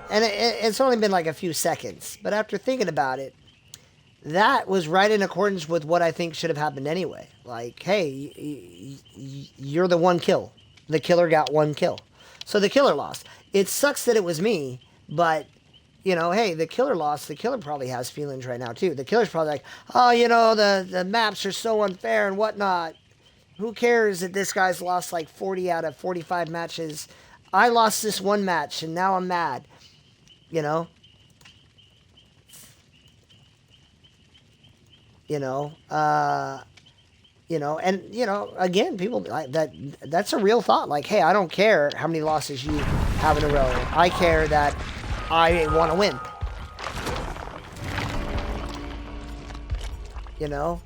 and it's only been like a few seconds, but after thinking about it, that was right in accordance with what I think should have happened anyway. Like, hey, you're the one kill. The killer got one kill. So the killer lost. It sucks that it was me, but, hey, the killer lost. The killer probably has feelings right now, too. The killer's probably like, oh, the maps are so unfair and whatnot. Who cares that this guy's lost like 40 out of 45 matches? I lost this one match and now I'm mad, you know? you know, uh, and again, people like that's a real thought. Like, hey, I don't care how many losses you have in a row. I care that I want to win. You know,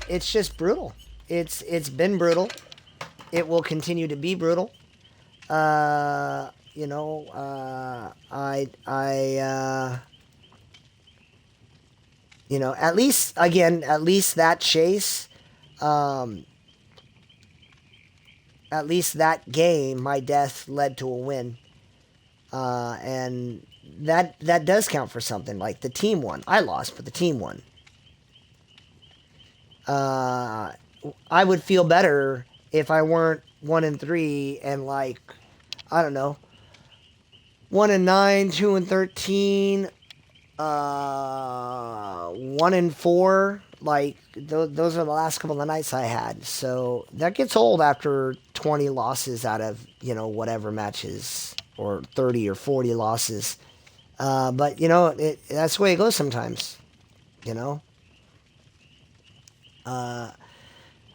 it's just brutal. It's been brutal. It will continue to be brutal. At least again, at least that chase, um, at least that game, my death led to a win, and that does count for something. Like the team won. I lost, but the team won. Uh, I would feel better if I weren't 1-3 and like I don't know, 1-9, 2-13, 1-4. Like those are the last couple of nights I had. So that gets old after 20 losses out of whatever matches, or 30 or 40 losses. But that's the way it goes sometimes. You know. Uh,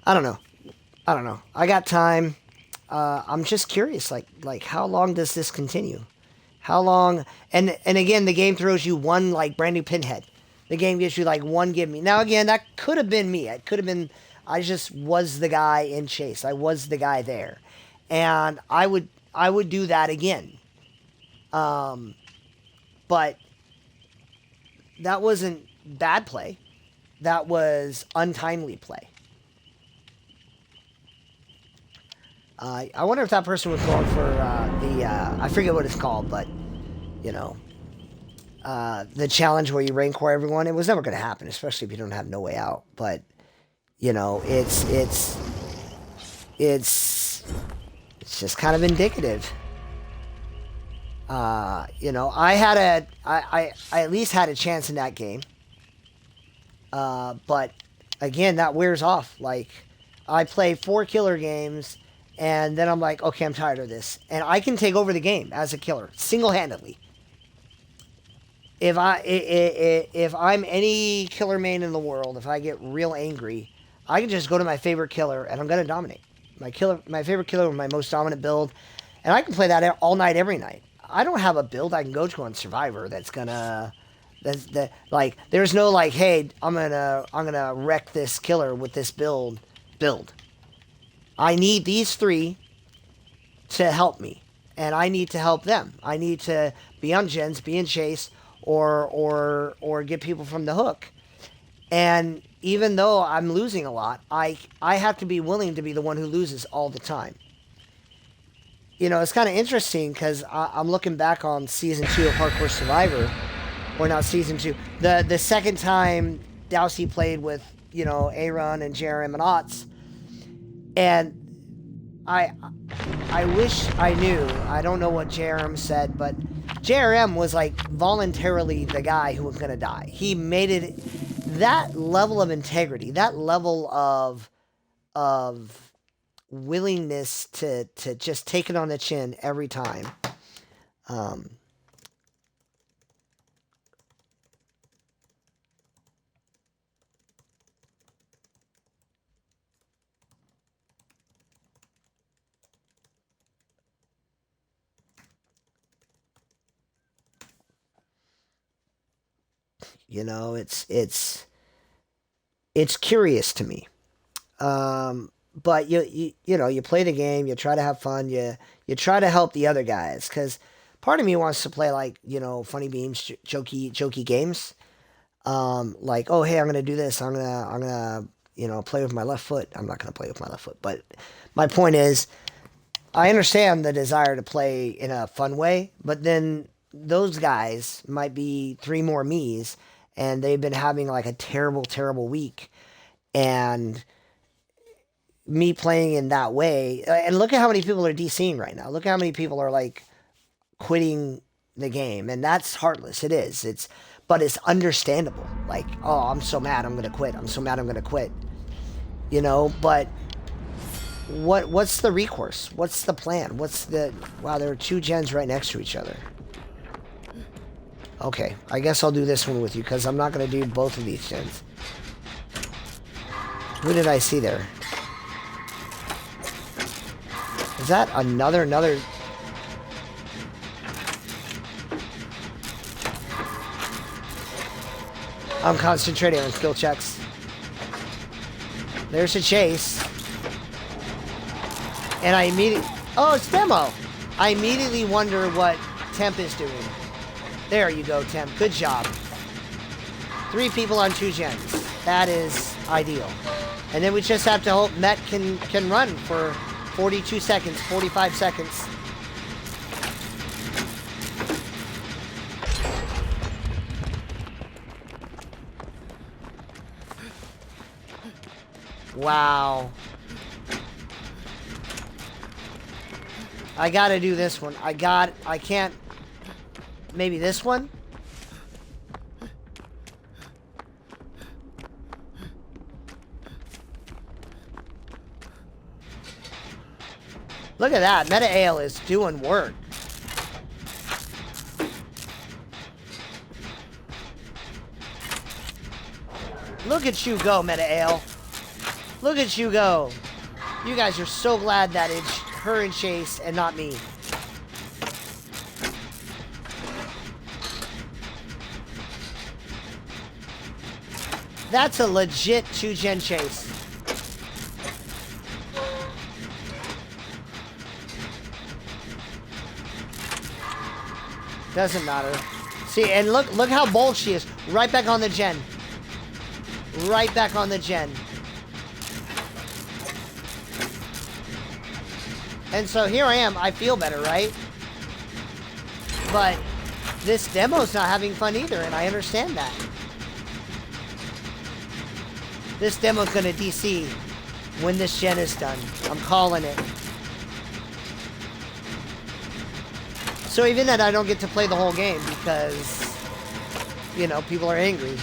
I don't know. I don't know. I got time. I'm just curious. Like how long does this continue? How long? And again, the game throws you one like brand new pinhead. The game gives you like one give me. Now again, that could have been me. It could have been. I just was the guy in chase. I was the guy there, and I would do that again. Um, but that wasn't bad play. That was untimely play. I wonder if that person was going for I forget what it's called, but you know, the challenge where you rancor everyone. It was never going to happen, especially if you don't have no way out. But it's it's just kind of indicative. I at least had a chance in that game. But again, that wears off. Like I play 4 killer games, and then I'm like, okay, I'm tired of this, and I can take over the game as a killer single handedly. If I'm any killer main in the world, if I get real angry, I can just go to my favorite killer and I'm gonna dominate. My favorite killer with my most dominant build, and I can play that all night, every night. I don't have a build I can go to on Survivor that's like there's no like, hey, I'm gonna wreck this killer with this build. I need these three to help me, and I need to help them. I need to be on gens, be in chase, or get people from the hook. And even though I'm losing a lot, I have to be willing to be the one who loses all the time. It's kind of interesting because I'm looking back on season 2 of Hardcore Survivor, or not season 2, the second time Dowsey played with Aaron and JRM and Otts, and I I wish I knew. I don't know what JRM said, but JRM was like voluntarily the guy who was gonna die. He made it that level of integrity, that level of willingness to just take it on the chin every time. Um, it's curious to me. But you play the game, you try to have fun, you try to help the other guys, because part of me wants to play like funny beams, jokey games. Like, oh hey, I'm gonna do this. I'm gonna play with my left foot. I'm not gonna play with my left foot, but my point is, I understand the desire to play in a fun way, but then those guys might be three more me's, and they've been having like a terrible, terrible week. And me playing in that way, and look at how many people are DCing right now. Look at how many people are like quitting the game, and that's heartless. It is. But it's understandable. Like, oh, I'm so mad, I'm gonna quit. I'm so mad, I'm gonna quit. You know, but what's the recourse? What's the plan? Wow, there are two gens right next to each other. Okay, I guess I'll do this one with you because I'm not gonna do both of these gens. Who did I see there? Is that another? I'm concentrating on skill checks. There's a chase. And I immediately... Oh, it's Demo! I immediately wonder what Temp is doing. There you go, Temp. Good job. 3 people on 2 gens. That is ideal. And then we just have to hope Met can run for 42 seconds, 45 seconds. Wow. I gotta do this one. I can't... Maybe this one? Look at that. Meta Ale is doing work. Look at you go, Meta Ale. Look at you go. You guys are so glad that it's her and Chase and not me. That's a legit 2-gen chase. Doesn't matter. See, and look how bold she is. Right back on the gen. Right back on the gen. And so here I am. I feel better, right? But this demo's not having fun either, and I understand that. This demo's gonna DC when this gen is done. I'm calling it. So even then, I don't get to play the whole game because, you know, people are angry.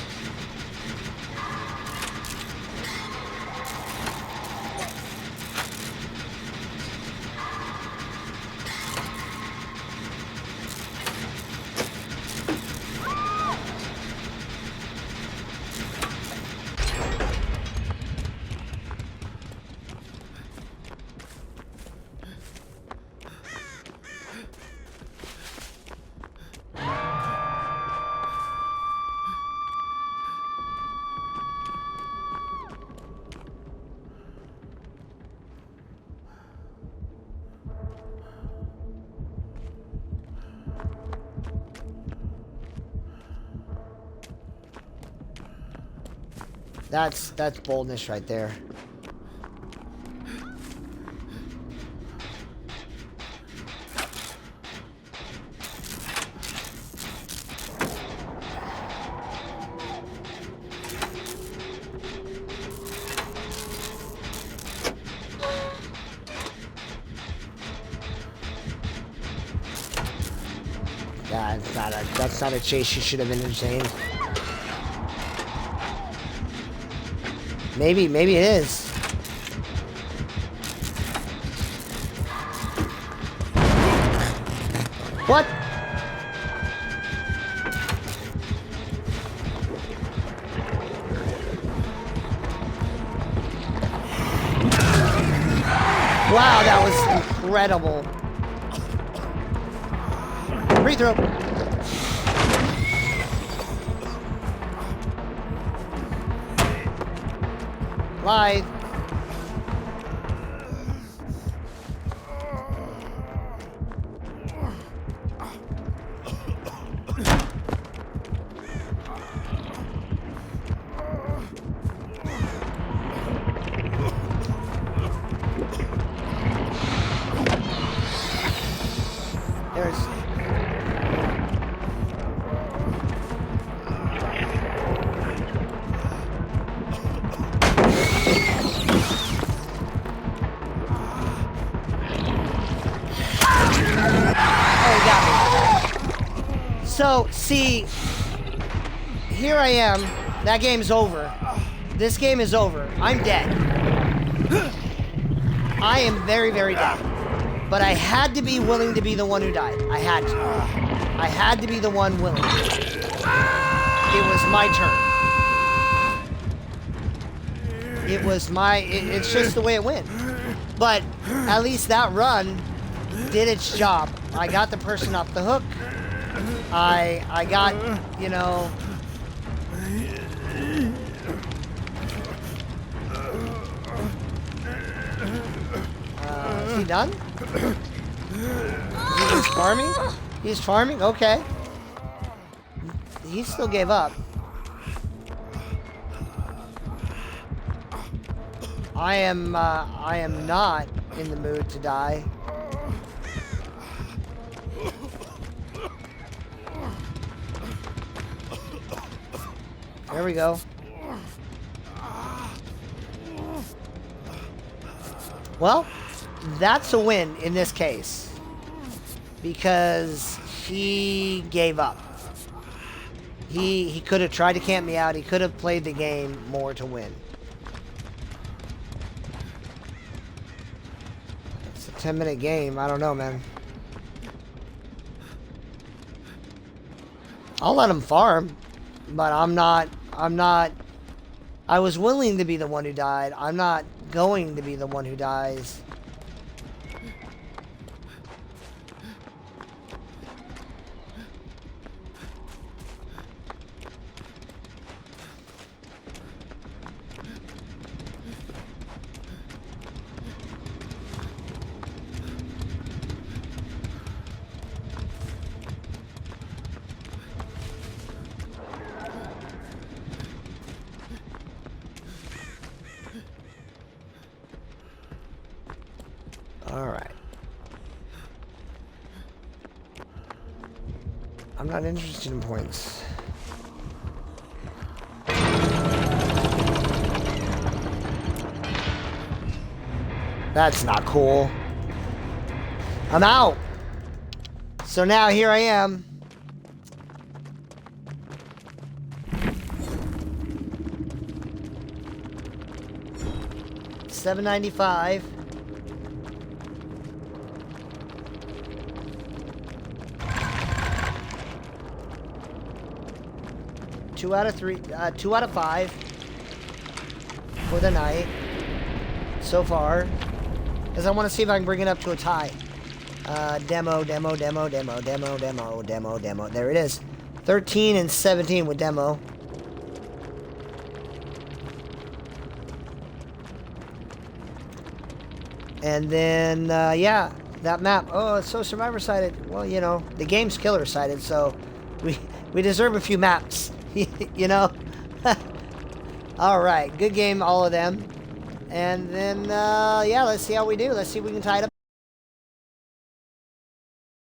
That's boldness right there. Yeah, that's not a chase she should have been entertained. Maybe it is. What? Wow, that was incredible. Free throw. Live. So, see, here I am. That game's over. This game is over. I'm dead. I am very, very dead. But I had to be willing to be the one who died. I had to. I had to be the one willing. It was my turn. It was my... it's just the way it went. But at least that run did its job. I got the person off the hook. I got, you know... is he done? He's farming? He's farming? Okay. He still gave up. I am not in the mood to die. There we go. Well, that's a win in this case. Because he gave up. He could have tried to camp me out. He could have played the game more to win. It's a 10-minute game. I don't know, man. I'll let him farm. But I'm not... I was willing to be the one who died. I'm not going to be the one who dies. Alright. I'm not interested in points. That's not cool. I'm out. So now here I am. $7.95. Two out of 5 for the night so far, because I want to see if I can bring it up to a tie. Demo. There it is. 13 and 17 with demo. And then, yeah, that map. Oh, it's so survivor-sided. Well, you know, the game's killer-sided, so we deserve a few maps. You know? Alright, good game, all of them. And then, yeah, let's see how we do. Let's see if we can tie it up.